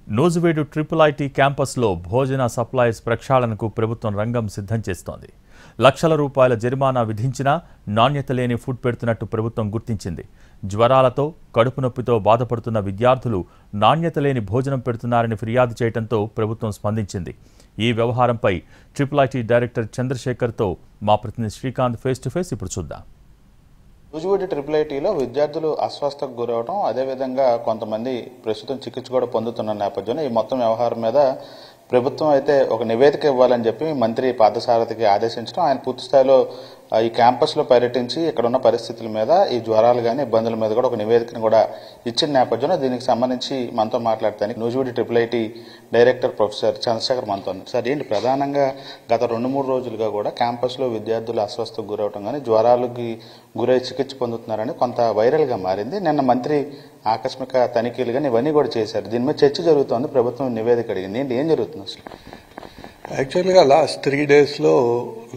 Nuzvid IIT క్యాంపస్లో భోజన supplies ప్రక్షాళనకు ప్రభుత్వం రంగం సిద్ధం చేస్తోంది. లక్షల రూపాయల జరిమానా విధించినా నాణ్యత లేని ఫుడ్ పెడుతున్నట్టు ప్రభుత్వం గుర్తించింది. జ్వరాలతో, కడుపు నొప్పితో బాధపడుతున్న విద్యార్థులు నాణ్యత లేని భోజనం పెడుతున్నారని ఫిర్యాదు చేయడంతో ప్రభుత్వం స్పందించింది. ఈ వ్యవహారంపై ఐఐటి డైరెక్టర్ చంద్రశేఖర్తో మా ప్రతినిధి శ్రీకాంత్ ఫేస్ టు ఫేస్ ఇప్పుడు చూద్దాం. నూజివీడు ఐఐటిలో విద్యార్థులు అస్వస్థకు గురవడం, అదేవిధంగా కొంతమంది ప్రస్తుతం చికిత్స కూడా పొందుతున్న నేపథ్యంలో ఈ మొత్తం వ్యవహారం మీద ప్రభుత్వం అయితే ఒక నివేదిక ఇవ్వాలని చెప్పి మంత్రి పార్థసారథికి ఆదేశించడం, ఆయన పూర్తి స్థాయిలో ఈ క్యాంపస్లో పర్యటించి ఇక్కడ ఉన్న పరిస్థితుల మీద, ఈ జ్వరాలు కానీ ఇబ్బందుల మీద కూడా ఒక నివేదికను కూడా ఇచ్చిన నేపథ్యంలో దీనికి సంబంధించి మనతో మాట్లాడతానికి Nuzvid IIT director professor Chandrasekhar మనతో ఉన్నారు. సార్, ఏంటి ప్రధానంగా గత 2-3 రోజులుగా కూడా క్యాంపస్లో విద్యార్థులు అస్వస్థకు గురవడం కానీ, జ్వరాలకి గురై చికిత్స పొందుతున్నారని కొంత వైరల్గా మారింది. నిన్న మంత్రి ఆకస్మిక తనిఖీలు కానీ ఇవన్నీ కూడా చేశారు. దీని మీద చర్చ జరుగుతోంది, ప్రభుత్వం నివేదిక అడిగింది. ఏంటి ఏం జరుగుతుంది అసలు? యాక్చువల్గా లాస్ట్ 3 డేస్లో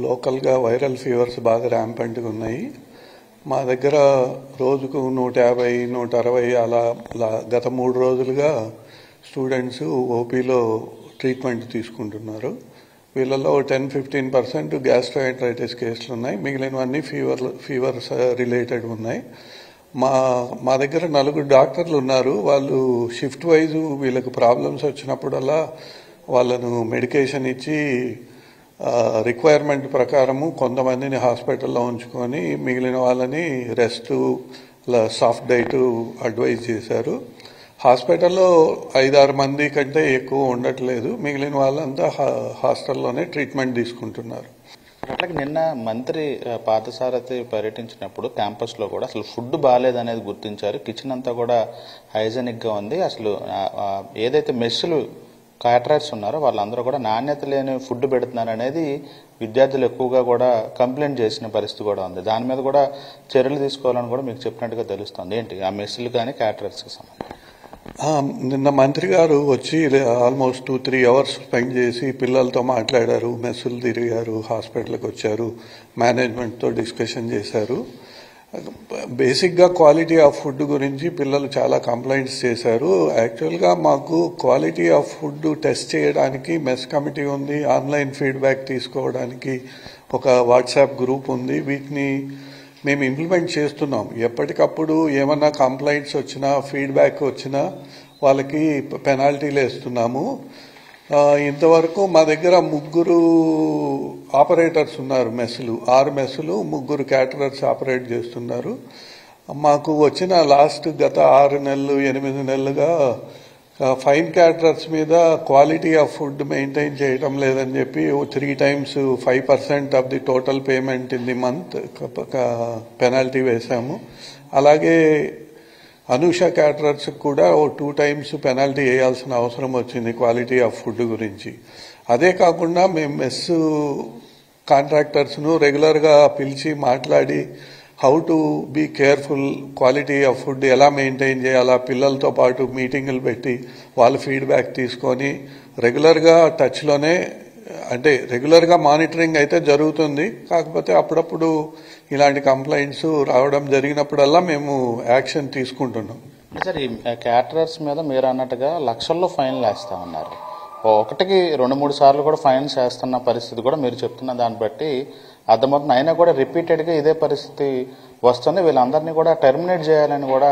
లోకల్గా వైరల్ ఫీవర్స్ బాగా ర్యాంపెంట్గా ఉన్నాయి. మా దగ్గర రోజుకు 150, 160 అలా గత 3 రోజులుగా స్టూడెంట్స్ ఓపీలో ట్రీట్మెంట్ తీసుకుంటున్నారు. వీళ్ళలో 10-15% గ్యాస్ట్రోఎంటరైటిస్ కేసులు ఉన్నాయి. మిగిలినవన్నీ ఫీవర్స్ రిలేటెడ్ ఉన్నాయి. మా దగ్గర 4 డాక్టర్లు ఉన్నారు. వాళ్ళు షిఫ్ట్ వైజ్ వీళ్ళకి ప్రాబ్లమ్స్ వచ్చినప్పుడల్లా వాళ్ళను మెడికేషన్ ఇచ్చి రిక్వైర్మెంట్ ప్రకారము కొంతమందిని హాస్పిటల్లో ఉంచుకొని మిగిలిన వాళ్ళని రెస్ట్, సాఫ్ట్ డైట్ అడ్వైజ్ చేశారు. హాస్పిటల్లో 5-6 మంది కంటే ఎక్కువ ఉండట్లేదు. మిగిలిన వాళ్ళంతా హాస్టల్లోనే ట్రీట్మెంట్ తీసుకుంటున్నారు. అట్లాగే నిన్న మంత్రి పార్థసారథి పర్యటించినప్పుడు క్యాంపస్లో కూడా అసలు ఫుడ్ బాగాలేదనేది గుర్తించారు. కిచెన్ అంతా కూడా హైజెనిక్గా ఉంది. అసలు ఏదైతే మెస్సులు క్యాటరర్స్ ఉన్నారో వాళ్ళందరూ కూడా నాణ్యత లేని ఫుడ్ పెడుతున్నారు అనేది విద్యార్థులు ఎక్కువగా కూడా కంప్లైంట్ చేసిన పరిస్థితి కూడా ఉంది. దాని మీద కూడా చర్యలు తీసుకోవాలని కూడా మీకు చెప్పినట్టుగా తెలుస్తుంది. ఏంటి ఆ మెస్సులు కానీ క్యాటరర్స్కి సంబంధించి? నిన్న మంత్రి గారు వచ్చి ఆల్మోస్ట్ 2-3 అవర్స్ స్పెండ్ చేసి పిల్లలతో మాట్లాడారు, మెస్సులు తిరిగారు, హాస్పిటల్కి వచ్చారు, మేనేజ్మెంట్తో డిస్కషన్ చేశారు. బేసిక్గా క్వాలిటీ ఆఫ్ ఫుడ్ గురించి పిల్లలు చాలా కంప్లైంట్స్ చేశారు. యాక్చువల్గా మాకు క్వాలిటీ ఆఫ్ ఫుడ్ టెస్ట్ చేయడానికి మెస్ కమిటీ ఉంది, ఆన్లైన్ ఫీడ్బ్యాక్ తీసుకోవడానికి ఒక వాట్సాప్ గ్రూప్ ఉంది. వీటిని మేము ఇంప్లిమెంట్ చేస్తున్నాం. ఎప్పటికప్పుడు ఏమన్నా కంప్లైంట్స్ వచ్చినా, ఫీడ్బ్యాక్ వచ్చినా వాళ్ళకి పెనాల్టీలు వేస్తున్నాము. ఇంతవరకు మా దగ్గర 3 ఆపరేటర్స్ ఉన్నారు. మెస్సులు 6 మెస్సులు, 3 క్యాటరర్స్ ఆపరేట్ చేస్తున్నారు. మాకు వచ్చిన గత 6 నెలలు 8 నెలలుగా ఫైన్ క్యాటరర్స్ మీద క్వాలిటీ ఆఫ్ ఫుడ్ మెయింటైన్ చేయడం లేదని చెప్పి 3 times 5% of the total payment in the month penalty వేశాము. అలాగే అనూష క్యాటరర్స్ కూడా 2 times పెనాల్టీ వేయాల్సిన అవసరం వచ్చింది క్వాలిటీ ఆఫ్ ఫుడ్ గురించి. అదే కాకుండా మేము మెస్ కాంట్రాక్టర్స్ను రెగ్యులర్గా పిలిచి మాట్లాడి how to be careful, quality of food ఎలా మెయింటైన్ చేయాలా, పిల్లలతో పాటు మీటింగులు పెట్టి వాళ్ళ ఫీడ్బ్యాక్ తీసుకొని రెగ్యులర్గా టచ్లోనే, అంటే రెగ్యులర్గా మానిటరింగ్ అయితే జరుగుతుంది. కాకపోతే అప్పుడప్పుడు ఇలాంటి కంప్లైంట్స్ రావడం జరిగినప్పుడల్లా మేము యాక్షన్ తీసుకుంటున్నాం. సార్, ఈ క్యాటరర్స్ మీద మీరు అన్నట్టుగా లక్షల్లో ఫైన్లు వేస్తా ఉన్నారు. ఒకటికి 2-3 సార్లు కూడా ఫైన్స్ వేస్తున్న పరిస్థితి కూడా మీరు చెప్తున్న దాన్ని బట్టి అర్థమవుతుంది. అయినా కూడా రిపీటెడ్గా ఇదే పరిస్థితి వస్తుంది. వీళ్ళందరినీ కూడా టెర్మినేట్ చేయాలని కూడా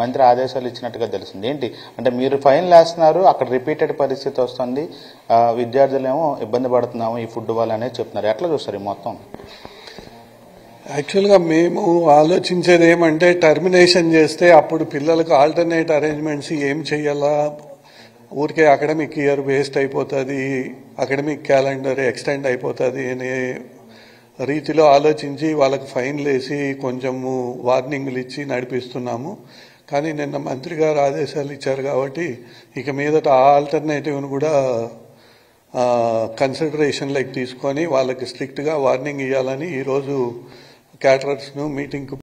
మంత్రి ఆదేశాలు ఇచ్చినట్టుగా తెలిసింది. ఏంటి అంటే మీరు ఫైన్లు వేస్తున్నారు, అక్కడ రిపీటెడ్ పరిస్థితి వస్తుంది, విద్యార్థులేమో ఇబ్బంది పడుతున్నాము ఈ ఫుడ్ వల్ల అనేది చెప్తున్నారు. ఎట్లా చూస్తారు ఈ మొత్తం? యాక్చువల్గా మేము ఆలోచించేది ఏమంటే, టర్మినేషన్ చేస్తే అప్పుడు పిల్లలకు ఆల్టర్నేట్ అరేంజ్మెంట్స్ ఏం చేయాలా, ఊరికే అకాడమిక్ ఇయర్ వేస్ట్ అయిపోతుంది, అకాడమిక్ క్యాలెండర్ ఎక్స్టెండ్ అయిపోతుంది అనే రీతిలో ఆలోచించి వాళ్ళకి ఫైన్లు వేసి కొంచెము వార్నింగ్లు ఇచ్చి నడిపిస్తున్నాము. కానీ నిన్న మంత్రి గారు ఆదేశాలు ఇచ్చారు కాబట్టి ఇక మీదట ఆ ఆల్టర్నేటివ్ను కూడా కన్సిడరేషన్లోకి తీసుకొని వాళ్ళకి స్ట్రిక్ట్గా వార్నింగ్ ఇవ్వాలని ఈరోజు క్యాటరర్స్ను మీటింగ్కు